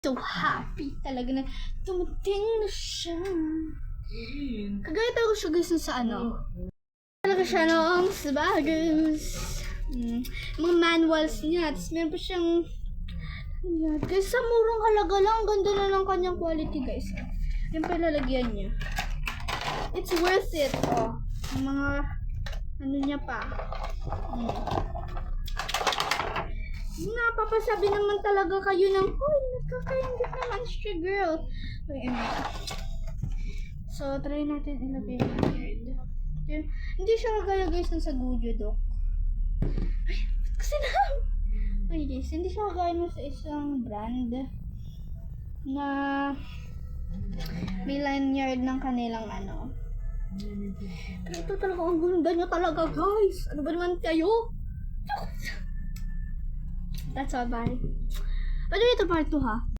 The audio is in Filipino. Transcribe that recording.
so happy talaga na tumating na siya. Kagaya talaga siya guys sa ano. Talaga siya noong sa bagos. Mga manuals niya. Tapos meron pa siyang guys, sa murang halaga lang. Ganda na ng kanyang quality guys. Yan pa lalagyan niya. It's worth it. Oh, mga ano niya pa. Napapasabi naman talaga kayo ng, uy, nagkakaingit naman siya, girl. Okay, so, try natin ilagay yung hindi siya kagaya guys ng sa Gujodok. Ay, kasi na. Ay guys, hindi siya kagaya ng sa isang brand na may lanyard ng kanilang ano. Pero ito talaga, ang ganda niya talaga guys. Ano ba naman kayo? That's all, bye. Ano ito part 2 ha?